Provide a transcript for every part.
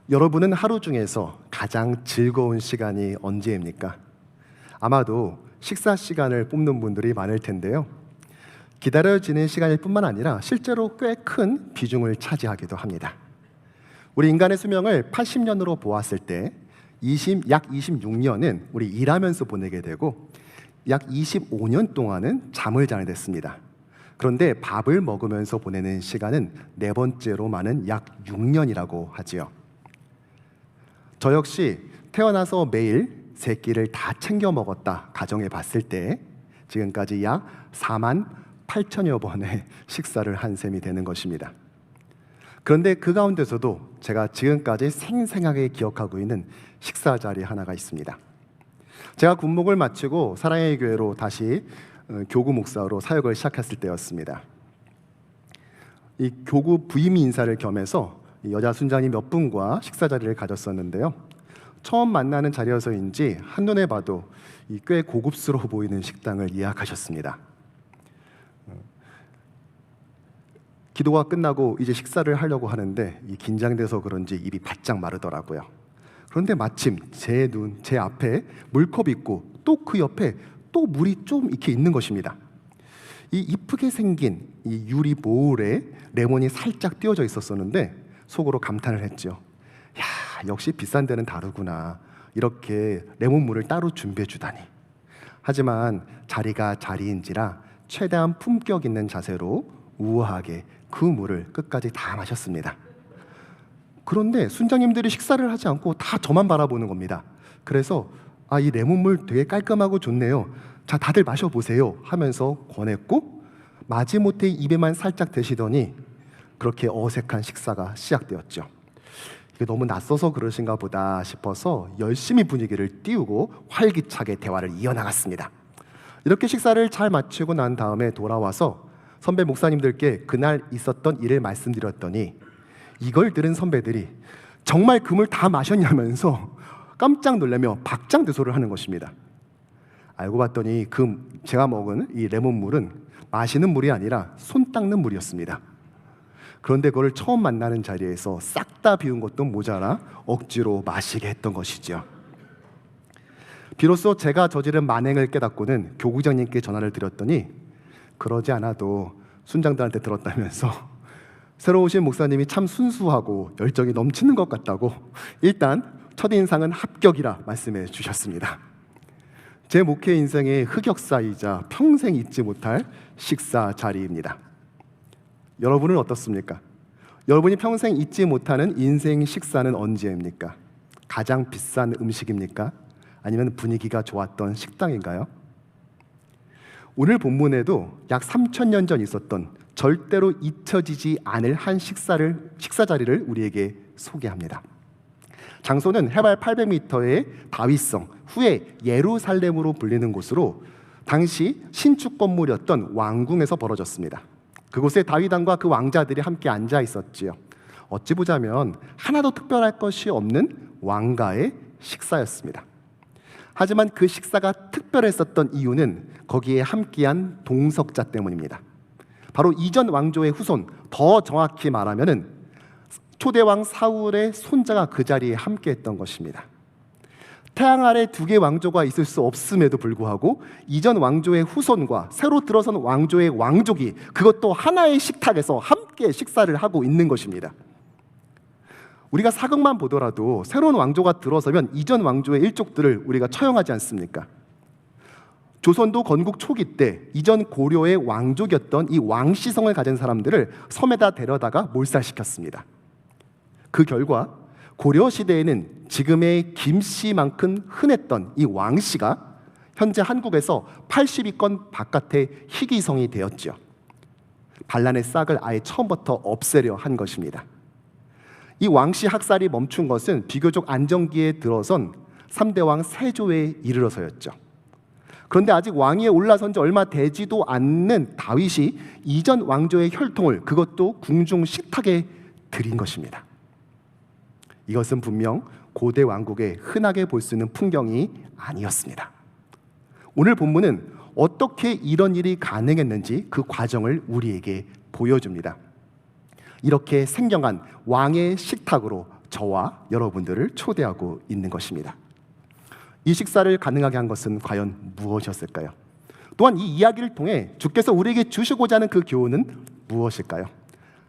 여러분은 하루 중에서 가장 즐거운 시간이 언제입니까? 아마도 식사 시간을 뽑는 분들이 많을 텐데요. 기다려지는 시간일 뿐만 아니라 실제로 꽤 큰 비중을 차지하기도 합니다. 우리 인간의 수명을 80년으로 보았을 때 약 26년은 우리 일하면서 보내게 되고 약 25년 동안은 잠을 자게 됐습니다. 그런데 밥을 먹으면서 보내는 시간은 네 번째로 많은 약 6년이라고 하지요. 저 역시 태어나서 매일 세 끼를 다 챙겨 먹었다 가정해 봤을 때 지금까지 약 4만 8천여 번의 식사를 한 셈이 되는 것입니다. 그런데 그 가운데서도 제가 지금까지 생생하게 기억하고 있는 식사 자리 하나가 있습니다. 제가 군목을 마치고 사랑의 교회로 다시 교구 목사로 사역을 시작했을 때였습니다. 이 교구 부임 인사를 겸해서 여자 순장님 몇 분과 식사 자리를 가졌었는데요. 처음 만나는 자리여서인지 한눈에 봐도 꽤 고급스러워 보이는 식당을 예약하셨습니다. 기도가 끝나고 이제 식사를 하려고 하는데 긴장돼서 그런지 입이 바짝 마르더라고요. 그런데 마침 제 앞에 물컵이 있고 또 그 옆에 또 물이 좀 이렇게 있는 것입니다. 이 이쁘게 생긴 이 유리 보울에 레몬이 살짝 띄워져 있었었는데 속으로 감탄을 했죠. 야, 역시 비싼 데는 다르구나. 이렇게 레몬물을 따로 준비해 주다니. 하지만 자리가 자리인지라 최대한 품격 있는 자세로 우아하게 그 물을 끝까지 다 마셨습니다. 그런데 순장님들이 식사를 하지 않고 다 저만 바라보는 겁니다. 그래서 이 레몬물 되게 깔끔하고 좋네요. 자, 다들 마셔보세요 하면서 권했고 마지못해 입에만 살짝 대시더니 그렇게 어색한 식사가 시작되었죠. 이게 너무 낯서서 그러신가 보다 싶어서 열심히 분위기를 띄우고 활기차게 대화를 이어나갔습니다. 이렇게 식사를 잘 마치고 난 다음에 돌아와서 선배 목사님들께 그날 있었던 일을 말씀드렸더니 이걸 들은 선배들이 정말 그 물 다 마셨냐면서 깜짝 놀라며 박장대소를 하는 것입니다. 알고 봤더니 제가 먹은 이 레몬물은 마시는 물이 아니라 손 닦는 물이었습니다. 그런데 그걸 처음 만나는 자리에서 싹 다 비운 것도 모자라 억지로 마시게 했던 것이죠. 비로소 제가 저지른 만행을 깨닫고는 교구장님께 전화를 드렸더니 그러지 않아도 순장들한테 들었다면서 새로 오신 목사님이 참 순수하고 열정이 넘치는 것 같다고 일단 첫인상은 합격이라 말씀해 주셨습니다. 제 목회 인생의 흑역사이자 평생 잊지 못할 식사 자리입니다. 여러분은 어떻습니까? 여러분이 평생 잊지 못하는 인생 식사는 언제입니까? 가장 비싼 음식입니까? 아니면 분위기가 좋았던 식당인가요? 오늘 본문에도 약 3,000년 전 있었던 절대로 잊혀지지 않을 한 식사 자리를 우리에게 소개합니다. 장소는 해발 800m의 다윗성, 후에 예루살렘으로 불리는 곳으로 당시 신축 건물이었던 왕궁에서 벌어졌습니다. 그곳에 다윗 왕과 그 왕자들이 함께 앉아 있었지요. 어찌 보자면 하나도 특별할 것이 없는 왕가의 식사였습니다. 하지만 그 식사가 특별했었던 이유는 거기에 함께한 동석자 때문입니다. 바로 이전 왕조의 후손, 더 정확히 말하면은 초대왕 사울의 손자가 그 자리에 함께했던 것입니다. 태양 아래 두 개의 왕조가 있을 수 없음에도 불구하고 이전 왕조의 후손과 새로 들어선 왕조의 왕족이 그것도 하나의 식탁에서 함께 식사를 하고 있는 것입니다. 우리가 사극만 보더라도 새로운 왕조가 들어서면 이전 왕조의 일족들을 우리가 처형하지 않습니까? 조선도 건국 초기 때 이전 고려의 왕족이었던 이 왕시성을 가진 사람들을 섬에다 데려다가 몰살시켰습니다. 그 결과 고려 시대에는 지금의 김씨만큼 흔했던 이 왕씨가 현재 한국에서 80위권 바깥의 희귀성이 되었죠. 반란의 싹을 아예 처음부터 없애려 한 것입니다. 이 왕씨 학살이 멈춘 것은 비교적 안정기에 들어선 3대 왕 세조에 이르러서였죠. 그런데 아직 왕위에 올라선 지 얼마 되지도 않는 다윗이 이전 왕조의 혈통을 그것도 궁중 식탁에 들인 것입니다. 이것은 분명 고대 왕국에 흔하게 볼 수 있는 풍경이 아니었습니다. 오늘 본문은 어떻게 이런 일이 가능했는지 그 과정을 우리에게 보여줍니다. 이렇게 생경한 왕의 식탁으로 저와 여러분들을 초대하고 있는 것입니다. 이 식사를 가능하게 한 것은 과연 무엇이었을까요? 또한 이 이야기를 통해 주께서 우리에게 주시고자 하는 그 교훈은 무엇일까요?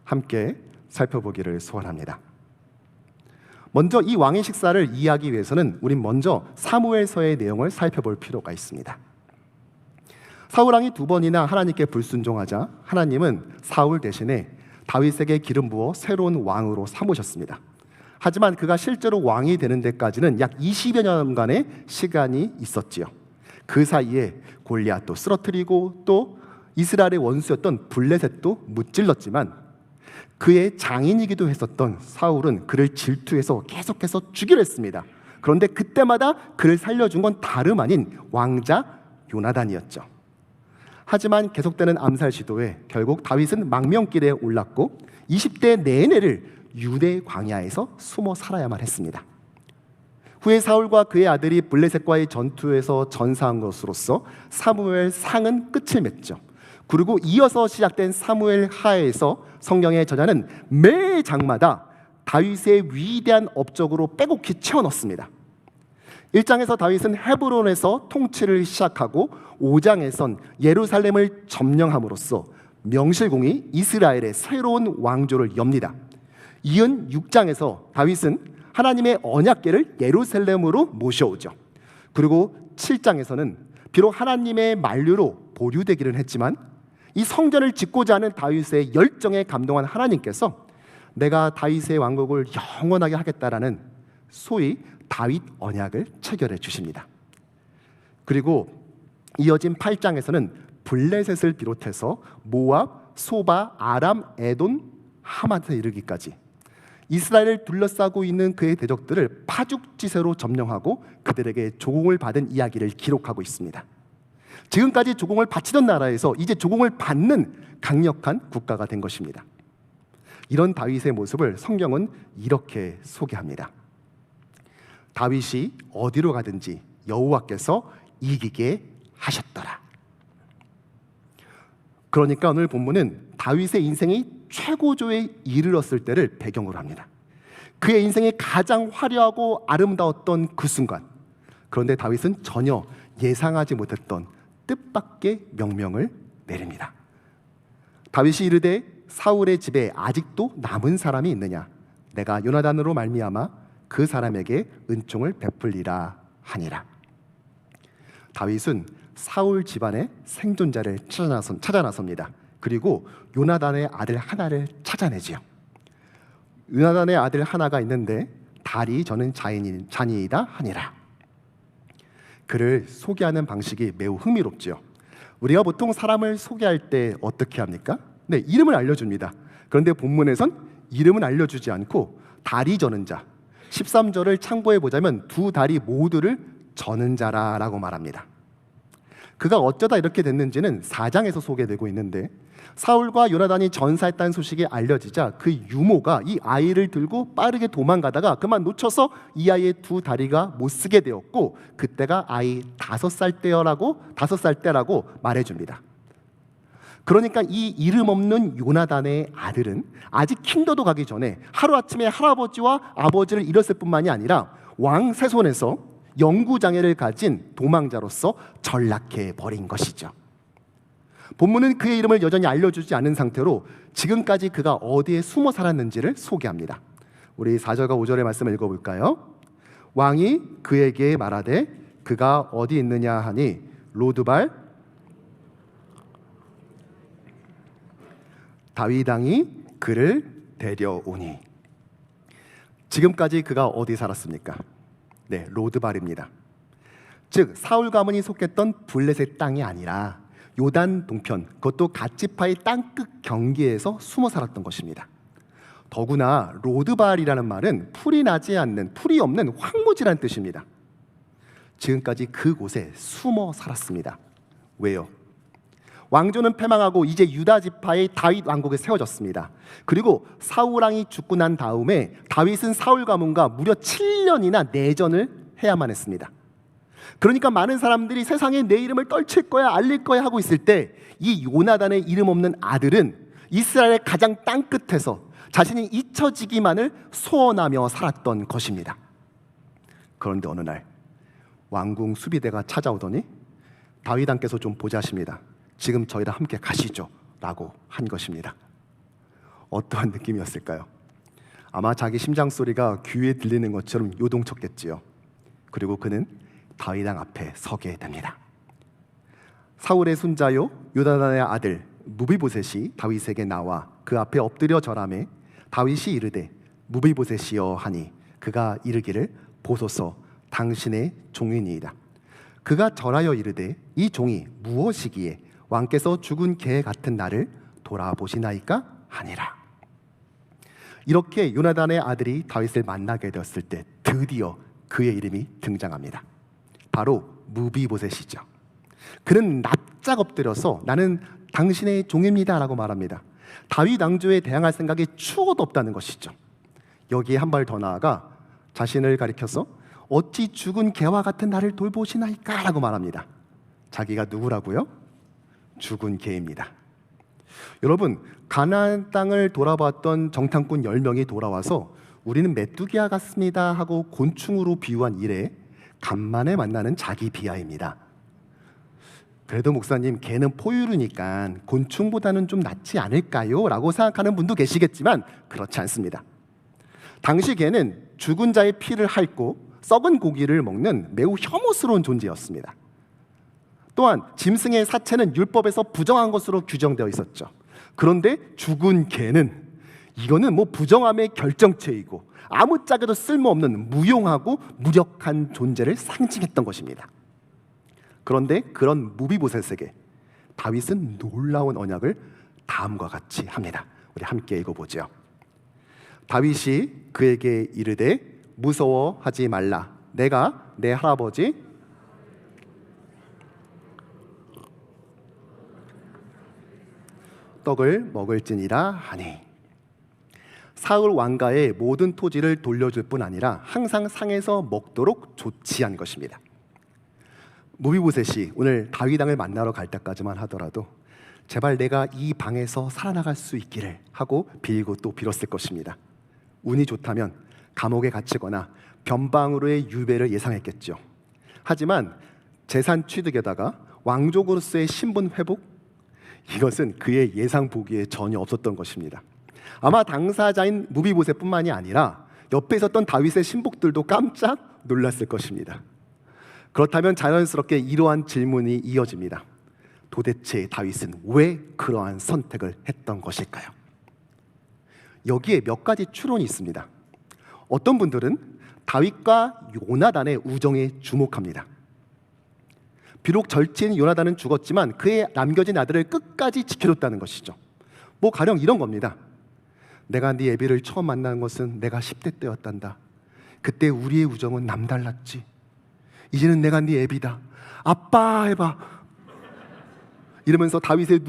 함께 살펴보기를 소원합니다. 먼저 이 왕의 식사를 이해하기 위해서는 우린 먼저 사무엘서의 내용을 살펴볼 필요가 있습니다. 사울 왕이 2번이나 하나님께 불순종하자 하나님은 사울 대신에 다윗에게 기름 부어 새로운 왕으로 삼으셨습니다. 하지만 그가 실제로 왕이 되는 데까지는 약 20여 년간의 시간이 있었지요. 그 사이에 골리앗도 쓰러뜨리고 또 이스라엘의 원수였던 블레셋도 무찔렀지만 그의 장인이기도 했었던 사울은 그를 질투해서 계속해서 죽이려 했습니다. 그런데 그때마다 그를 살려준 건 다름 아닌 왕자 요나단이었죠. 하지만 계속되는 암살 시도에 결국 다윗은 망명길에 올랐고 20대 내내를 유대 광야에서 숨어 살아야만 했습니다. 후에 사울과 그의 아들이 블레셋과의 전투에서 전사한 것으로서 사무엘 상은 끝을 맺죠. 그리고 이어서 시작된 사무엘 하에서 성경의 저자는 매 장마다 다윗의 위대한 업적으로 빼곡히 채워넣습니다. 1장에서 다윗은 헤브론에서 통치를 시작하고 5장에선 예루살렘을 점령함으로써 명실공히 이스라엘의 새로운 왕조를 엽니다. 이은 6장에서 다윗은 하나님의 언약궤를 예루살렘으로 모셔오죠. 그리고 7장에서는 비록 하나님의 만류로 보류되기는 했지만 이 성전을 짓고자 하는 다윗의 열정에 감동한 하나님께서 내가 다윗의 왕국을 영원하게 하겠다라는 소위 다윗 언약을 체결해 주십니다. 그리고 이어진 8장에서는 블레셋을 비롯해서 모압, 소바, 아람, 에돔, 하맛에 이르기까지 이스라엘을 둘러싸고 있는 그의 대적들을 파죽지세로 점령하고 그들에게 조공을 받은 이야기를 기록하고 있습니다. 지금까지 조공을 바치던 나라에서 이제 조공을 받는 강력한 국가가 된 것입니다. 이런 다윗의 모습을 성경은 이렇게 소개합니다. 다윗이 어디로 가든지 여호와께서 이기게 하셨더라. 그러니까 오늘 본문은 다윗의 인생이 최고조에 이르렀을 때를 배경으로 합니다. 그의 인생이 가장 화려하고 아름다웠던 그 순간, 그런데 다윗은 전혀 예상하지 못했던 뜻밖의 명령을 내립니다. 다윗이 이르되 사울의 집에 아직도 남은 사람이 있느냐? 내가 요나단으로 말미암아 그 사람에게 은총을 베풀리라 하니라. 다윗은 사울 집안의 생존자를 찾아 나섭니다. 그리고 요나단의 아들 하나를 찾아내지요. 요나단의 아들 하나가 있는데 달이 저는 자니이다 하니라. 그를 소개하는 방식이 매우 흥미롭지요. 우리가 보통 사람을 소개할 때 어떻게 합니까? 네, 이름을 알려줍니다. 그런데 본문에선 이름은 알려주지 않고 다리 저는 자, 13절을 참고해 보자면 두 다리 모두를 저는 자라라고 말합니다. 그가 어쩌다 이렇게 됐는지는 4장에서 소개되고 있는데 사울과 요나단이 전사했다는 소식이 알려지자 그 유모가 이 아이를 들고 빠르게 도망가다가 그만 놓쳐서 이 아이의 두 다리가 못 쓰게 되었고 그때가 아이 5살 때라고 말해줍니다. 그러니까 이 이름 없는 요나단의 아들은 아직 킹더도 가기 전에 하루아침에 할아버지와 아버지를 잃었을 뿐만이 아니라 왕 세손에서 영구장애를 가진 도망자로서 전락해 버린 것이죠. 본문은 그의 이름을 여전히 알려주지 않은 상태로 지금까지 그가 어디에 숨어 살았는지를 소개합니다. 우리 4절과 5절의 말씀을 읽어볼까요? 왕이 그에게 말하되 그가 어디 있느냐 하니 로드발 다윗 왕이 그를 데려오니. 지금까지 그가 어디 살았습니까? 네, 로드발입니다. 즉 사울 가문이 속했던 블레셋 땅이 아니라 요단 동편, 그것도 갓지파의 땅끝 경계에서 숨어 살았던 것입니다. 더구나 로드발이라는 말은 풀이 나지 않는, 풀이 없는 황무지란 뜻입니다. 지금까지 그곳에 숨어 살았습니다. 왜요? 왕조는 패망하고 이제 유다 지파의 다윗 왕국이 세워졌습니다. 그리고 사울 왕이 죽고 난 다음에 다윗은 사울 가문과 무려 7년이나 내전을 해야만 했습니다. 그러니까 많은 사람들이 세상에 내 이름을 떨칠 거야, 알릴 거야 하고 있을 때 이 요나단의 이름 없는 아들은 이스라엘 가장 땅끝에서 자신이 잊혀지기만을 소원하며 살았던 것입니다. 그런데 어느 날 왕궁 수비대가 찾아오더니 다윗 왕께서 좀 보자십니다. 지금 저희랑 함께 가시죠 라고 한 것입니다. 어떠한 느낌이었을까요? 아마 자기 심장 소리가 귀에 들리는 것처럼 요동쳤겠지요. 그리고 그는 다윗 왕 앞에 서게 됩니다. 사울의 손자요 요나단의 아들 무비보셋이 다윗에게 나와 그 앞에 엎드려 절하매 다윗이 이르되 무비보셋이여 하니 그가 이르기를 보소서 당신의 종이니이다. 그가 절하여 이르되 이 종이 무엇이기에 왕께서 죽은 개 같은 나를 돌아보시나이까 하니라. 이렇게 요나단의 아들이 다윗을 만나게 되었을 때 드디어 그의 이름이 등장합니다. 바로 무비보셋이죠. 그는 납작 엎드려서 나는 당신의 종입니다 라고 말합니다. 다윗 왕조에 대항할 생각이 추호도 없다는 것이죠. 여기에 한 발 더 나아가 자신을 가리켜서 어찌 죽은 개와 같은 나를 돌보시나이까 라고 말합니다. 자기가 누구라고요? 죽은 개입니다. 여러분, 가나안 땅을 돌아봤던 정탐꾼 10명이 돌아와서 우리는 메뚜기와 같습니다 하고 곤충으로 비유한 이래 간만에 만나는 자기 비하입니다. 그래도 목사님, 개는 포유류니까 곤충보다는 좀 낫지 않을까요? 라고 생각하는 분도 계시겠지만 그렇지 않습니다. 당시 개는 죽은 자의 피를 핥고 썩은 고기를 먹는 매우 혐오스러운 존재였습니다. 또한 짐승의 사체는 율법에서 부정한 것으로 규정되어 있었죠. 그런데 죽은 개는 이거는 부정함의 결정체이고 아무짝에도 쓸모없는 무용하고 무력한 존재를 상징했던 것입니다. 그런데 그런 무비보셋에게 다윗은 놀라운 언약을 다음과 같이 합니다. 우리 함께 읽어보죠. 다윗이 그에게 이르되 무서워하지 말라. 내가 내 할아버지 떡을 먹을지니라 하니. 사울 왕가의 모든 토지를 돌려줄 뿐 아니라 항상 상에서 먹도록 조치한 것입니다. 무비보셋이 오늘 다윗 왕을 만나러 갈 때까지만 하더라도 제발 내가 이 방에서 살아나갈 수 있기를 하고 빌고 또 빌었을 것입니다. 운이 좋다면 감옥에 갇히거나 변방으로의 유배를 예상했겠죠. 하지만 재산 취득에다가 왕족으로서의 신분 회복, 이것은 그의 예상 보기에 전혀 없었던 것입니다. 아마 당사자인 무비보셋뿐만이 아니라 옆에 있었던 다윗의 신복들도 깜짝 놀랐을 것입니다. 그렇다면 자연스럽게 이러한 질문이 이어집니다. 도대체 다윗은 왜 그러한 선택을 했던 것일까요? 여기에 몇 가지 추론이 있습니다. 어떤 분들은 다윗과 요나단의 우정에 주목합니다. 비록 절친 요나단은 죽었지만 그의 남겨진 아들을 끝까지 지켜줬다는 것이죠. 가령 이런 겁니다. 내가 네 애비를 처음 만난 것은 내가 10대 때였단다. 그때 우리의 우정은 남달랐지. 이제는 내가 네 애비다. 아빠 해봐. 이러면서 다윗의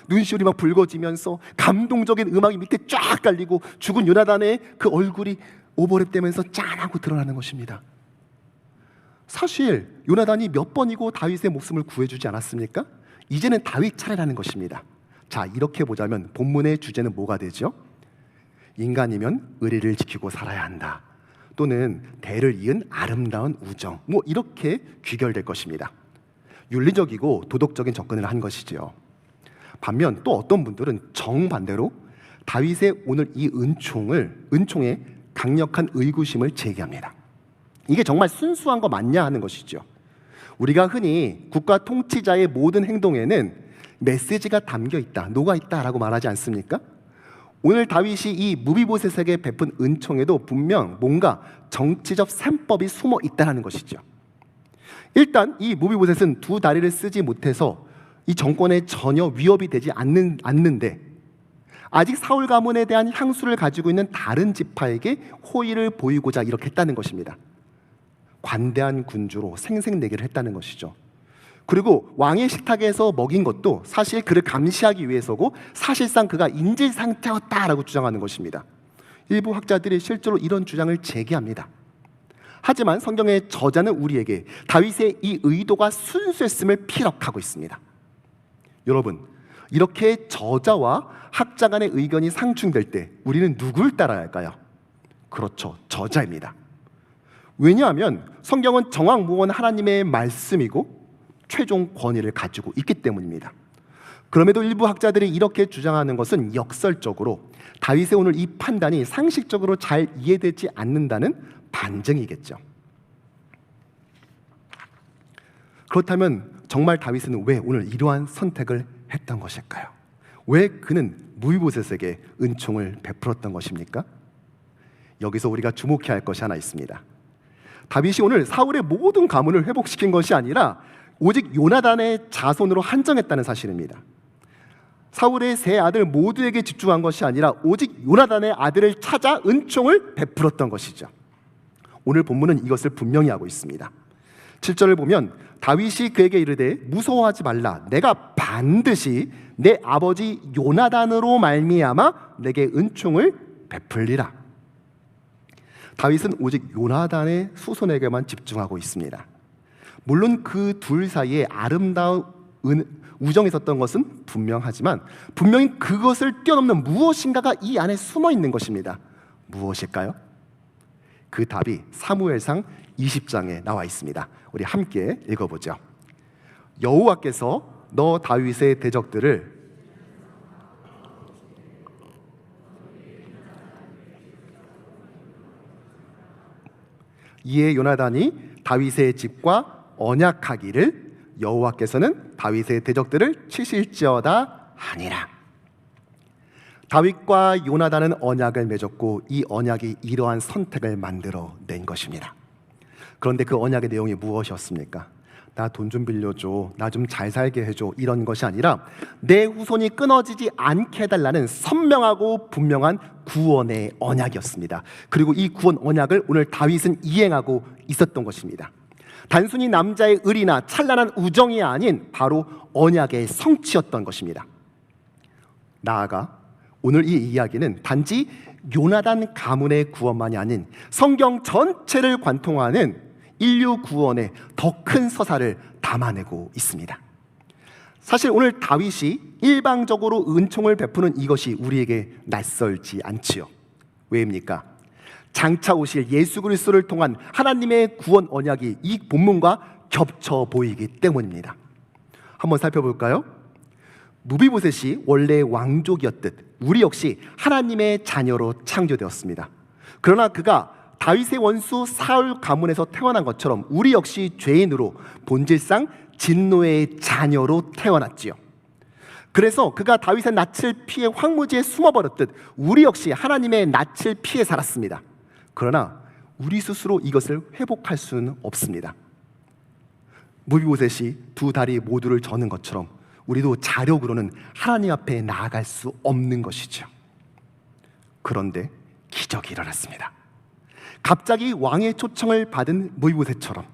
눈시울이 붉어지면서 감동적인 음악이 밑에 쫙 깔리고 죽은 요나단의 그 얼굴이 오버랩되면서 짠하고 드러나는 것입니다. 사실 요나단이 몇 번이고 다윗의 목숨을 구해주지 않았습니까? 이제는 다윗 차례라는 것입니다. 자, 이렇게 보자면 본문의 주제는 뭐가 되죠? 인간이면 의리를 지키고 살아야 한다. 또는 대를 이은 아름다운 우정, 이렇게 귀결될 것입니다. 윤리적이고 도덕적인 접근을 한 것이지요. 반면 또 어떤 분들은 정반대로 다윗의 오늘 이 은총에 강력한 의구심을 제기합니다. 이게 정말 순수한 거 맞냐 하는 것이죠. 우리가 흔히 국가 통치자의 모든 행동에는 메시지가 담겨 있다, 녹아 있다라고 말하지 않습니까? 오늘 다윗이 이 무비보셋에게 베푼 은총에도 분명 뭔가 정치적 셈법이 숨어 있다는 것이죠. 일단 이 무비보셋은 두 다리를 쓰지 못해서 이 정권에 전혀 위협이 되지 않는데 아직 사울 가문에 대한 향수를 가지고 있는 다른 지파에게 호의를 보이고자 이렇게 했다는 것입니다. 관대한 군주로 생색내기를 했다는 것이죠. 그리고 왕의 식탁에서 먹인 것도 사실 그를 감시하기 위해서고 사실상 그가 인질 상태였다라고 주장하는 것입니다. 일부 학자들이 실제로 이런 주장을 제기합니다. 하지만 성경의 저자는 우리에게 다윗의 이 의도가 순수했음을 피력하고 있습니다. 여러분, 이렇게 저자와 학자 간의 의견이 상충될 때 우리는 누굴 따라야 할까요? 그렇죠, 저자입니다. 왜냐하면 성경은 정확무원 하나님의 말씀이고 최종 권위를 가지고 있기 때문입니다. 그럼에도 일부 학자들이 이렇게 주장하는 것은 역설적으로 다윗의 오늘 이 판단이 상식적으로 잘 이해되지 않는다는 반증이겠죠. 그렇다면 정말 다윗은 왜 오늘 이러한 선택을 했던 것일까요? 왜 그는 무이보셋에게 은총을 베풀었던 것입니까? 여기서 우리가 주목해야 할 것이 하나 있습니다. 다윗이 오늘 사울의 모든 가문을 회복시킨 것이 아니라 오직 요나단의 자손으로 한정했다는 사실입니다. 사울의 세 아들 모두에게 집중한 것이 아니라 오직 요나단의 아들을 찾아 은총을 베풀었던 것이죠. 오늘 본문은 이것을 분명히 하고 있습니다. 7절을 보면 다윗이 그에게 이르되 무서워하지 말라. 내가 반드시 내 아버지 요나단으로 말미암아 내게 은총을 베풀리라. 다윗은 오직 요나단의 후손에게만 집중하고 있습니다. 물론 그 둘 사이에 아름다운 우정이 있었던 것은 분명하지만 분명히 그것을 뛰어넘는 무엇인가가 이 안에 숨어 있는 것입니다. 무엇일까요? 그 답이 사무엘상 20장에 나와 있습니다. 우리 함께 읽어보죠. 여호와께서 너 다윗의 대적들을 이에 요나단이 다윗의 집과 언약하기를 여호와께서는 다윗의 대적들을 치실지어다 하니라. 다윗과 요나단은 언약을 맺었고 이 언약이 이러한 선택을 만들어낸 것입니다. 그런데 그 언약의 내용이 무엇이었습니까? 나 돈 좀 빌려줘, 나 좀 잘 살게 해줘, 이런 것이 아니라 내 후손이 끊어지지 않게 해달라는 선명하고 분명한 구원의 언약이었습니다. 그리고 이 구원 언약을 오늘 다윗은 이행하고 있었던 것입니다. 단순히 남자의 의리나 찬란한 우정이 아닌 바로 언약의 성취였던 것입니다. 나아가 오늘 이 이야기는 단지 요나단 가문의 구원만이 아닌 성경 전체를 관통하는 인류 구원의 더 큰 서사를 담아내고 있습니다. 사실 오늘 다윗이 일방적으로 은총을 베푸는 이것이 우리에게 낯설지 않지요. 왜입니까? 장차 오실 예수 그리스도를 통한 하나님의 구원 언약이 이 본문과 겹쳐 보이기 때문입니다. 한번 살펴볼까요? 무비보셋이 원래 왕족이었듯 우리 역시 하나님의 자녀로 창조되었습니다. 그러나 그가 다윗의 원수 사울 가문에서 태어난 것처럼 우리 역시 죄인으로 본질상 진노의 자녀로 태어났지요. 그래서 그가 다윗의 낯을 피해 황무지에 숨어버렸듯 우리 역시 하나님의 낯을 피해 살았습니다. 그러나 우리 스스로 이것을 회복할 수는 없습니다. 무비보셋이 두 다리 모두를 저는 것처럼 우리도 자력으로는 하나님 앞에 나아갈 수 없는 것이죠. 그런데 기적이 일어났습니다. 갑자기 왕의 초청을 받은 무비보셋처럼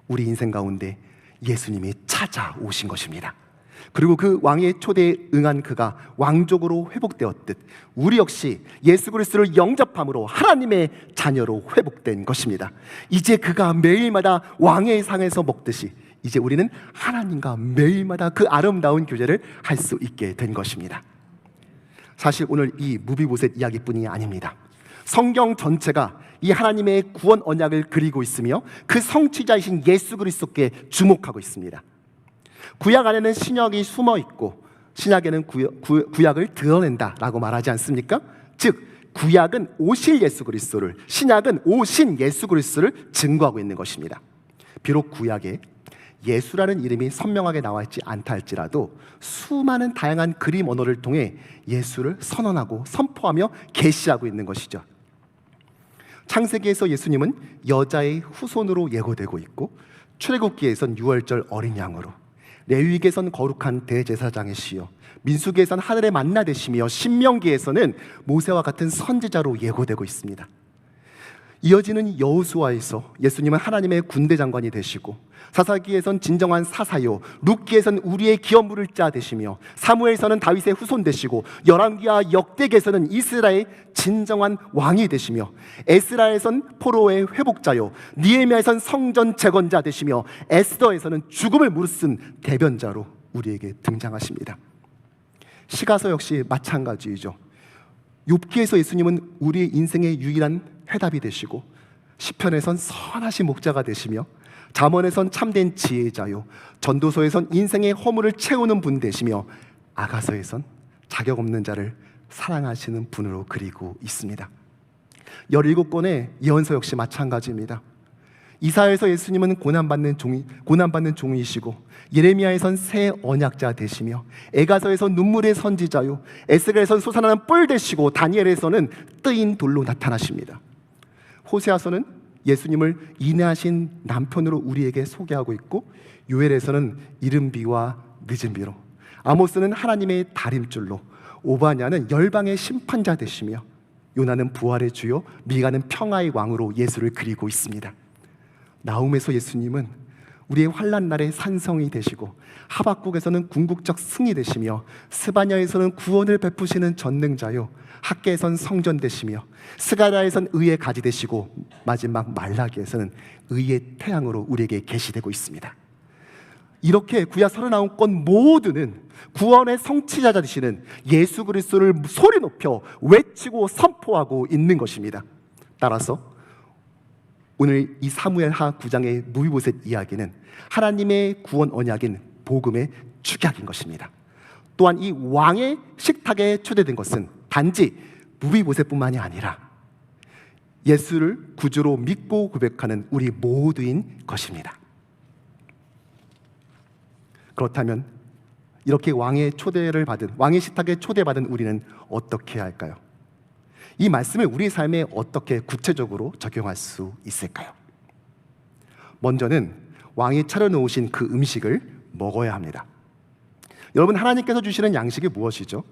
우리 인생 가운데 예수님이 찾아오신 것입니다. 그리고 그 왕의 초대에 응한 그가 왕족으로 회복되었듯 우리 역시 예수 그리스도를 영접함으로 하나님의 자녀로 회복된 것입니다. 이제 그가 매일마다 왕의 상에서 먹듯이 이제 우리는 하나님과 매일마다 그 아름다운 교제를 할 수 있게 된 것입니다. 사실 오늘 이 무비보셋 이야기뿐이 아닙니다. 성경 전체가 이 하나님의 구원 언약을 그리고 있으며 그 성취자이신 예수 그리스도께 주목하고 있습니다. 구약 안에는 신약이 숨어 있고 신약에는 구약을 드러낸다라고 말하지 않습니까? 즉 구약은 오실 예수 그리스도를, 신약은 오신 예수 그리스도를 증거하고 있는 것입니다. 비록 구약에 예수라는 이름이 선명하게 나와 있지 않다 할지라도 수많은 다양한 그림 언어를 통해 예수를 선언하고 선포하며 계시하고 있는 것이죠. 창세기에서 예수님은 여자의 후손으로 예고되고 있고 출애굽기에선 유월절 어린 양으로, 레위기에선 거룩한 대제사장이시요 민수기에선 하늘의 만나 되시며 신명기에서는 모세와 같은 선지자로 예고되고 있습니다. 이어지는 여호수아에서 예수님은 하나님의 군대 장관이 되시고 사사기에선 진정한 사사요, 룻기에선 우리의 기업 물을 자 되시며 사무엘서는 다윗의 후손 되시고 열왕기와 역대기에서는 이스라엘의 진정한 왕이 되시며 에스라에선 포로의 회복자요, 느헤미야에선 성전 재건자 되시며 에스더에서는 죽음을 무릅쓴 대변자로 우리에게 등장하십니다. 시가서 역시 마찬가지이죠. 욥기에서 예수님은 우리 인생의 유일한 해답이 되시고, 시편에선 선하신 목자가 되시며, 잠언에선 참된 지혜자요, 전도서에선 인생의 허물을 채우는 분 되시며, 아가서에선 자격 없는 자를 사랑하시는 분으로 그리고 있습니다. 17권의 예언서 역시 마찬가지입니다. 이사야에서 예수님은 고난받는 종이시고, 예레미야에선 새 언약자 되시며, 에가서에선 눈물의 선지자요, 에스겔에선 솟아나는 뿔 되시고, 다니엘에서는 뜨인 돌로 나타나십니다. 호세아서는 예수님을 인내하신 남편으로 우리에게 소개하고 있고, 요엘에서는 이른 비와 늦은 비로, 아모스는 하나님의 다림줄로, 오바냐는 열방의 심판자 되시며, 요나는 부활의 주요, 미가는 평화의 왕으로 예수를 그리고 있습니다. 나훔에서 예수님은 우리의 환난 날의 산성이 되시고, 하박국에서는 궁극적 승리 되시며, 스바냐에서는 구원을 베푸시는 전능자요, 학계에선 성전 되시며, 스가랴에선 의의 가지 되시고, 마지막 말라기에서는 의의 태양으로 우리에게 계시되고 있습니다. 이렇게 구약 39권 모두는 구원의 성취자 되시는 예수 그리스도를 소리 높여 외치고 선포하고 있는 것입니다. 따라서 오늘 이 사무엘하 9장의 무비보셋 이야기는 하나님의 구원 언약인 복음의 축약인 것입니다. 또한 이 왕의 식탁에 초대된 것은 단지 무비보셋뿐만이 아니라 예수를 구주로 믿고 고백하는 우리 모두인 것입니다. 그렇다면 이렇게 왕의 식탁에 초대받은 우리는 어떻게 해야 할까요? 이 말씀을 우리 삶에 어떻게 구체적으로 적용할 수 있을까요? 먼저는 왕이 차려놓으신 그 음식을 먹어야 합니다. 여러분, 하나님께서 주시는 양식이 무엇이죠?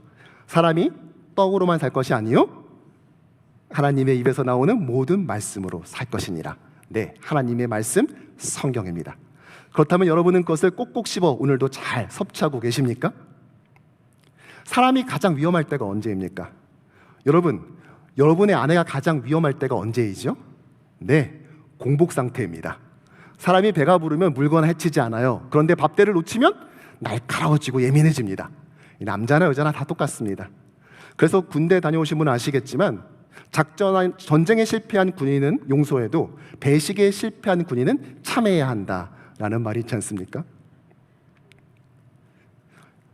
사람이 떡으로만 살 것이 아니요, 하나님의 입에서 나오는 모든 말씀으로 살 것이니라. 네, 하나님의 말씀, 성경입니다. 그렇다면 여러분은 그것을 꼭꼭 씹어 오늘도 잘 섭취하고 계십니까? 사람이 가장 위험할 때가 언제입니까? 여러분의 아내가 가장 위험할 때가 언제이죠? 네, 공복 상태입니다. 사람이 배가 부르면 물건 해치지 않아요. 그런데 밥대를 놓치면 날카로워지고 예민해집니다. 남자나 여자나 다 똑같습니다. 그래서 군대 다녀오신 분은 아시겠지만, 전쟁에 실패한 군인은 용서해도 배식에 실패한 군인은 참해야 한다라는 말이 있지 않습니까?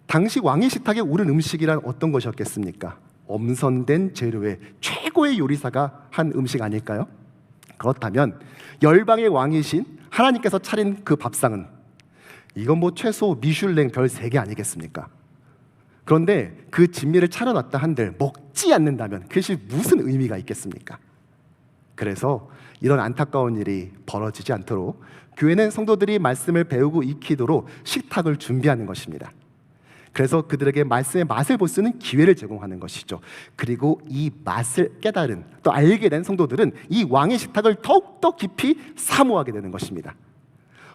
당시 왕의 식탁에 오른 음식이란 어떤 것이었겠습니까? 엄선된 재료의 최고의 요리사가 한 음식 아닐까요? 그렇다면 열방의 왕이신 하나님께서 차린 그 밥상은 이건 최소 미슐랭 별 3개 아니겠습니까? 그런데 그 진미를 차려놨다 한들 먹지 않는다면 그것이 무슨 의미가 있겠습니까? 그래서 이런 안타까운 일이 벌어지지 않도록 교회는 성도들이 말씀을 배우고 익히도록 식탁을 준비하는 것입니다. 그래서 그들에게 말씀의 맛을 볼 수 있는 기회를 제공하는 것이죠. 그리고 이 맛을 깨달은, 또 알게 된 성도들은 이 왕의 식탁을 더욱더 깊이 사모하게 되는 것입니다.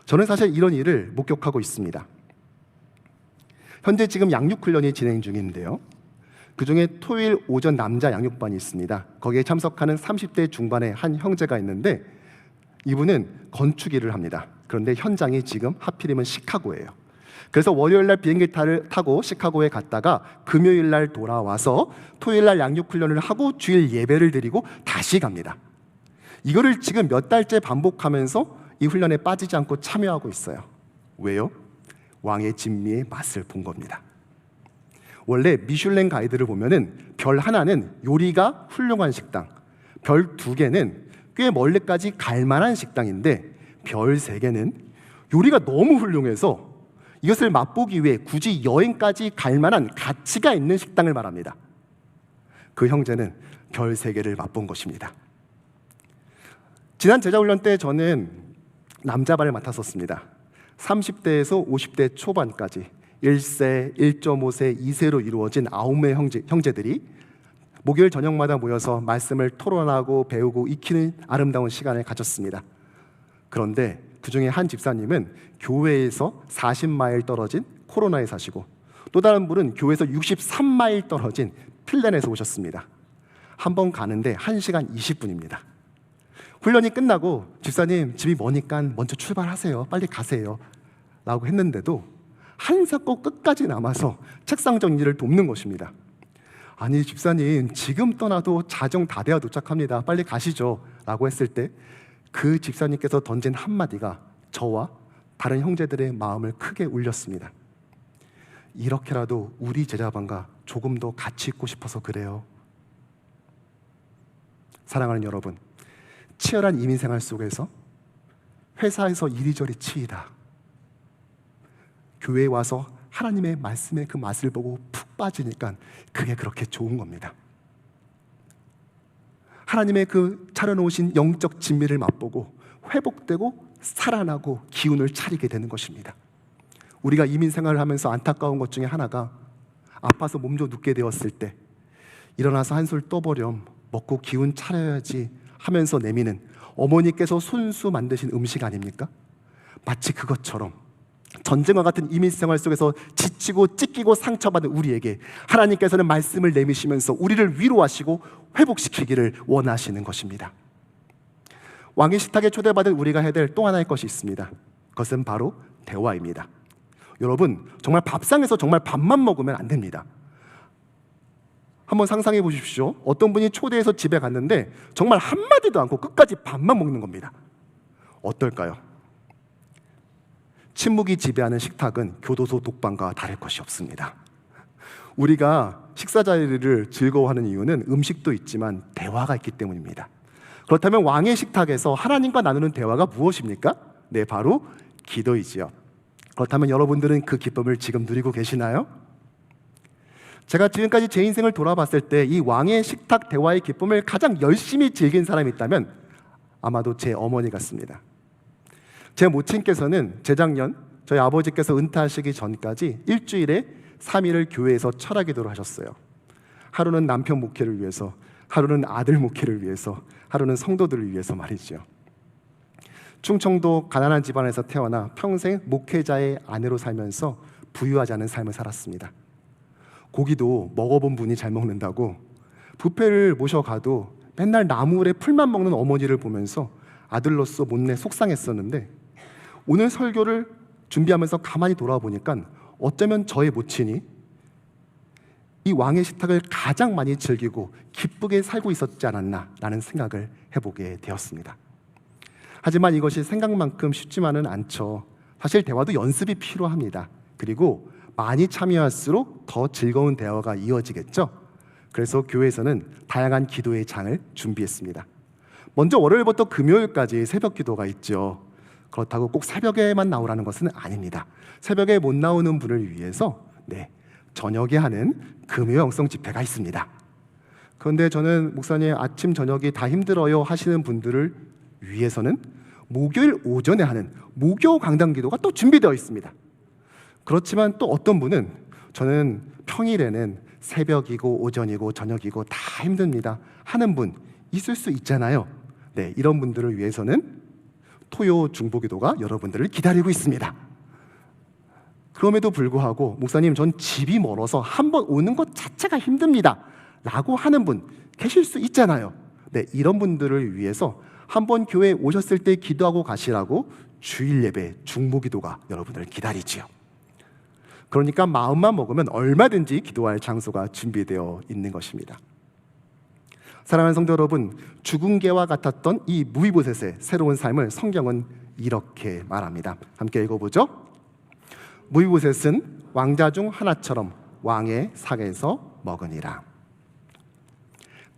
저는 사실 이런 일을 목격하고 있습니다. 현재 지금 양육훈련이 진행 중인데요, 그중에 토요일 오전 남자 양육반이 있습니다. 거기에 참석하는 30대 중반의 한 형제가 있는데, 이분은 건축 일을 합니다. 그런데 현장이 지금 하필이면 시카고예요. 그래서 월요일날 비행기를 타고 시카고에 갔다가 금요일날 돌아와서 토요일날 양육훈련을 하고 주일 예배를 드리고 다시 갑니다. 이거를 지금 몇 달째 반복하면서 이 훈련에 빠지지 않고 참여하고 있어요. 왜요? 왕의 진미의 맛을 본 겁니다. 원래 미슐랭 가이드를 보면은 별 하나는 요리가 훌륭한 식당, 별 2개는 꽤 멀리까지 갈 만한 식당인데, 별 3개는 요리가 너무 훌륭해서 이것을 맛보기 위해 굳이 여행까지 갈 만한 가치가 있는 식당을 말합니다. 그 형제는 별 3개를 맛본 것입니다. 지난 제자훈련 때 저는 남자반을 맡았었습니다. 30대에서 50대 초반까지 1세, 1.5세, 2세로 이루어진 9명의 형제들이 목요일 저녁마다 모여서 말씀을 토론하고 배우고 익히는 아름다운 시간을 가졌습니다. 그런데 그중에 한 집사님은 교회에서 40마일 떨어진 코로나에 사시고, 또 다른 분은 교회에서 63마일 떨어진 핀란드에서 오셨습니다. 한 번 가는데 1시간 20분입니다. 훈련이 끝나고 집사님 집이 머니까 먼저 출발하세요, 빨리 가세요 라고 했는데도 한사코 끝까지 남아서 책상 정리를 돕는 것입니다. 아니 집사님, 지금 떠나도 자정 다 돼야 도착합니다. 빨리 가시죠 라고 했을 때 그 집사님께서 던진 한마디가 저와 다른 형제들의 마음을 크게 울렸습니다. 이렇게라도 우리 제자반과 조금 더 같이 있고 싶어서 그래요. 사랑하는 여러분, 치열한 이민생활 속에서 회사에서 이리저리 치이다 교회에 와서 하나님의 말씀의 그 맛을 보고 푹 빠지니까 그게 그렇게 좋은 겁니다. 하나님의 그 차려놓으신 영적 진미를 맛보고 회복되고 살아나고 기운을 차리게 되는 것입니다. 우리가 이민생활을 하면서 안타까운 것 중에 하나가 아파서 몸 좀 눕게 되었을 때 일어나서 한술 떠보렴 먹고 기운 차려야지 하면서 내미는 어머니께서 손수 만드신 음식 아닙니까? 마치 그것처럼 전쟁과 같은 이민생활 속에서 지치고 찢기고 상처받은 우리에게 하나님께서는 말씀을 내미시면서 우리를 위로하시고 회복시키기를 원하시는 것입니다. 왕의 식탁에 초대받은 우리가 해야 될 또 하나의 것이 있습니다. 그것은 바로 대화입니다. 여러분, 정말 밥상에서 정말 밥만 먹으면 안 됩니다. 한번 상상해 보십시오. 어떤 분이 초대해서 집에 갔는데 정말 한마디도 않고 끝까지 밥만 먹는 겁니다. 어떨까요? 침묵이 지배하는 식탁은 교도소 독방과 다를 것이 없습니다. 우리가 식사 자리를 즐거워하는 이유는 음식도 있지만 대화가 있기 때문입니다. 그렇다면 왕의 식탁에서 하나님과 나누는 대화가 무엇입니까? 네, 바로 기도이지요. 그렇다면 여러분들은 그 기쁨을 지금 누리고 계시나요? 제가 지금까지 제 인생을 돌아봤을 때 이 왕의 식탁 대화의 기쁨을 가장 열심히 즐긴 사람이 있다면 아마도 제 어머니 같습니다. 제 모친께서는 재작년 저희 아버지께서 은퇴하시기 전까지 일주일에 3일을 교회에서 철학 기도를 하셨어요. 하루는 남편 목회를 위해서, 하루는 아들 목회를 위해서, 하루는 성도들을 위해서 말이죠. 충청도 가난한 집안에서 태어나 평생 목회자의 아내로 살면서 부유하지 않은 삶을 살았습니다. 고기도 먹어본 분이 잘 먹는다고 뷔페를 모셔가도 맨날 나물에 풀만 먹는 어머니를 보면서 아들로서 못내 속상했었는데 오늘 설교를 준비하면서 가만히 돌아보니까 어쩌면 저의 모친이 이 왕의 식탁을 가장 많이 즐기고 기쁘게 살고 있었지 않았나라는 생각을 해보게 되었습니다. 하지만 이것이 생각만큼 쉽지만은 않죠. 사실 대화도 연습이 필요합니다. 그리고 많이 참여할수록 더 즐거운 대화가 이어지겠죠. 그래서 교회에서는 다양한 기도의 장을 준비했습니다. 먼저 월요일부터 금요일까지 새벽 기도가 있죠. 그렇다고 꼭 새벽에만 나오라는 것은 아닙니다. 새벽에 못 나오는 분을 위해서 저녁에 하는 금요 영성 집회가 있습니다. 그런데 저는 목사님 아침 저녁이 다 힘들어요 하시는 분들을 위해서는 목요일 오전에 하는 목요 강단 기도가 또 준비되어 있습니다. 그렇지만 또 어떤 분은 저는 평일에는 새벽이고 오전이고 저녁이고 다 힘듭니다 하는 분 있을 수 있잖아요. 이런 분들을 위해서는 토요 중보기도가 여러분들을 기다리고 있습니다. 그럼에도 불구하고 목사님 전 집이 멀어서 한번 오는 것 자체가 힘듭니다 라고 하는 분 계실 수 있잖아요. 이런 분들을 위해서 한번 교회에 오셨을 때 기도하고 가시라고 주일 예배 중보기도가 여러분들을 기다리지요. 그러니까 마음만 먹으면 얼마든지 기도할 장소가 준비되어 있는 것입니다. 사랑하는 성도 여러분, 죽은 개와 같았던 이 무비보셋의 새로운 삶을 성경은 이렇게 말합니다. 함께 읽어보죠. 무비보셋은 왕자 중 하나처럼 왕의 상에서 먹으니라.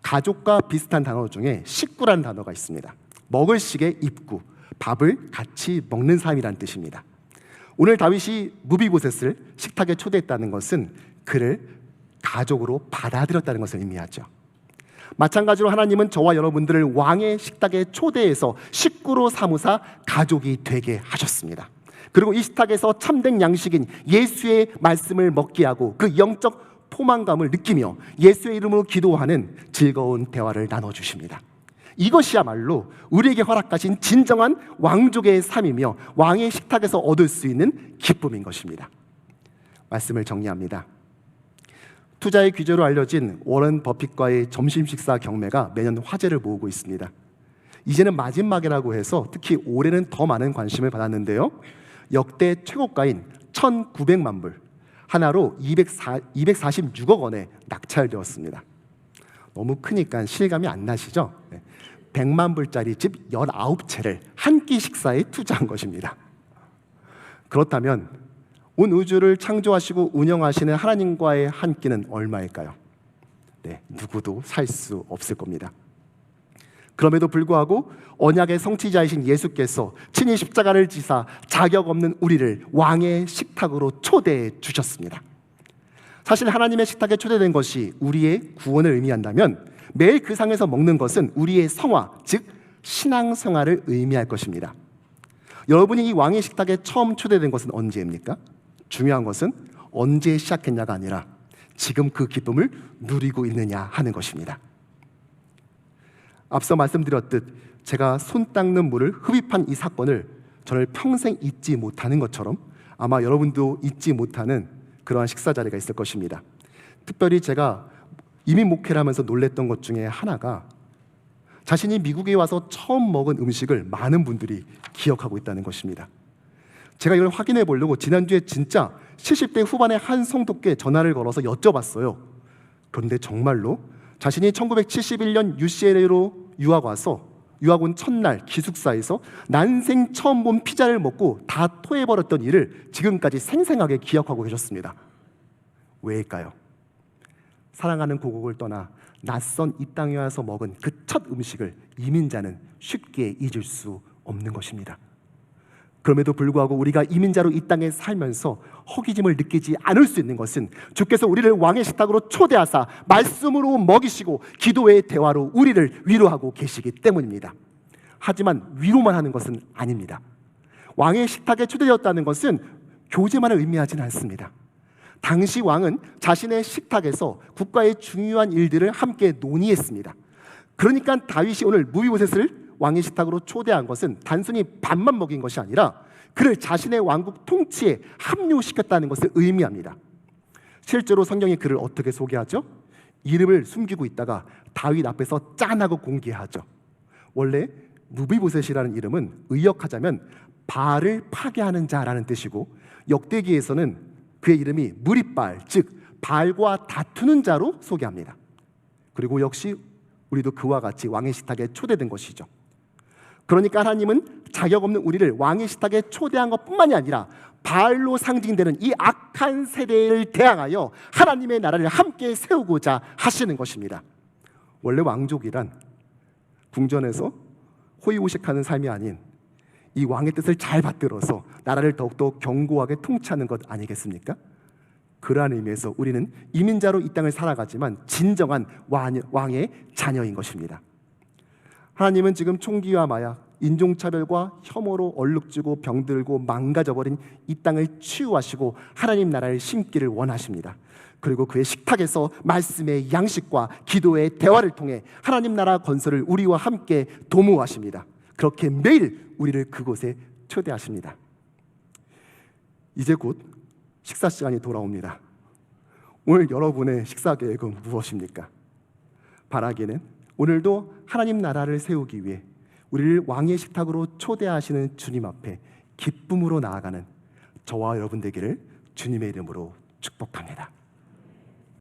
가족과 비슷한 단어 중에 식구란 단어가 있습니다. 먹을 식의 입구, 밥을 같이 먹는 삶이란 뜻입니다. 오늘 다윗이 무비보셋을 식탁에 초대했다는 것은 그를 가족으로 받아들였다는 것을 의미하죠. 마찬가지로 하나님은 저와 여러분들을 왕의 식탁에 초대해서 식구로 삼으사 가족이 되게 하셨습니다. 그리고 이 식탁에서 참된 양식인 예수의 말씀을 먹게 하고 그 영적 포만감을 느끼며 예수의 이름으로 기도하는 즐거운 대화를 나눠주십니다. 이것이야말로 우리에게 허락하신 진정한 왕족의 삶이며 왕의 식탁에서 얻을 수 있는 기쁨인 것입니다. 말씀을 정리합니다. 투자의 귀재로 알려진 워런 버핏과의 점심 식사 경매가 매년 화제를 모으고 있습니다. 이제는 마지막이라고 해서 특히 올해는 더 많은 관심을 받았는데요. 역대 최고가인 1,900만 불, 하나로 246억 원에 낙찰되었습니다. 너무 크니까 실감이 안 나시죠? 100만 불짜리 집 19채를 한 끼 식사에 투자한 것입니다. 그렇다면 온 우주를 창조하시고 운영하시는 하나님과의 한 끼는 얼마일까요? 누구도 살 수 없을 겁니다. 그럼에도 불구하고 언약의 성취자이신 예수께서 친히 십자가를 지사 자격 없는 우리를 왕의 식탁으로 초대해 주셨습니다. 사실 하나님의 식탁에 초대된 것이 우리의 구원을 의미한다면 매일 그 상에서 먹는 것은 우리의 성화, 즉 신앙생활을 의미할 것입니다. 여러분이 이 왕의 식탁에 처음 초대된 것은 언제입니까? 중요한 것은 언제 시작했냐가 아니라 지금 그 기쁨을 누리고 있느냐 하는 것입니다. 앞서 말씀드렸듯 제가 손 닦는 물을 흡입한 이 사건을 저를 평생 잊지 못하는 것처럼 아마 여러분도 잊지 못하는 그러한 식사 자리가 있을 것입니다. 특별히 제가 이민 목회를 하면서 놀랬던 것 중에 하나가 자신이 미국에 와서 처음 먹은 음식을 많은 분들이 기억하고 있다는 것입니다. 제가 이걸 확인해 보려고 지난주에 진짜 70대 후반의 한 성도께 전화를 걸어서 여쭤봤어요. 그런데 정말로 자신이 1971년 UCLA로 유학 온 첫날 기숙사에서 난생 처음 본 피자를 먹고 다 토해버렸던 일을 지금까지 생생하게 기억하고 계셨습니다. 왜일까요? 사랑하는 고국을 떠나 낯선 이 땅에 와서 먹은 그 첫 음식을 이민자는 쉽게 잊을 수 없는 것입니다. 그럼에도 불구하고 우리가 이민자로 이 땅에 살면서 허기짐을 느끼지 않을 수 있는 것은 주께서 우리를 왕의 식탁으로 초대하사 말씀으로 먹이시고 기도의 대화로 우리를 위로하고 계시기 때문입니다. 하지만 위로만 하는 것은 아닙니다. 왕의 식탁에 초대되었다는 것은 교제만을 의미하지는 않습니다. 당시 왕은 자신의 식탁에서 국가의 중요한 일들을 함께 논의했습니다. 그러니까 다윗이 오늘 무비보셋을 왕의 식탁으로 초대한 것은 단순히 밥만 먹인 것이 아니라 그를 자신의 왕국 통치에 합류시켰다는 것을 의미합니다. 실제로 성경이 그를 어떻게 소개하죠? 이름을 숨기고 있다가 다윗 앞에서 짠하고 공개하죠. 원래 무비보셋이라는 이름은 의역하자면 바알을 파괴하는 자라는 뜻이고 역대기에서는 그의 이름이 무릿발, 즉 바알과 다투는 자로 소개합니다. 그리고 역시 우리도 그와 같이 왕의 식탁에 초대된 것이죠. 그러니까 하나님은 자격 없는 우리를 왕의 식탁에 초대한 것뿐만이 아니라 바알로 상징되는 이 악한 세대를 대항하여 하나님의 나라를 함께 세우고자 하시는 것입니다. 원래 왕족이란 궁전에서 호의호식하는 삶이 아닌 이 왕의 뜻을 잘 받들어서 나라를 더욱더 견고하게 통치하는 것 아니겠습니까? 그러한 의미에서 우리는 이민자로 이 땅을 살아가지만 진정한 왕의 자녀인 것입니다. 하나님은 지금 총기와 마약, 인종차별과 혐오로 얼룩지고 병들고 망가져버린 이 땅을 치유하시고 하나님 나라를 심기를 원하십니다. 그리고 그의 식탁에서 말씀의 양식과 기도의 대화를 통해 하나님 나라 건설을 우리와 함께 도모하십니다. 그렇게 매일 우리를 그곳에 초대하십니다. 이제 곧 식사 시간이 돌아옵니다. 오늘 여러분의 식사 계획은 무엇입니까? 바라기는 오늘도 하나님 나라를 세우기 위해 우리를 왕의 식탁으로 초대하시는 주님 앞에 기쁨으로 나아가는 저와 여러분 되기를 주님의 이름으로 축복합니다.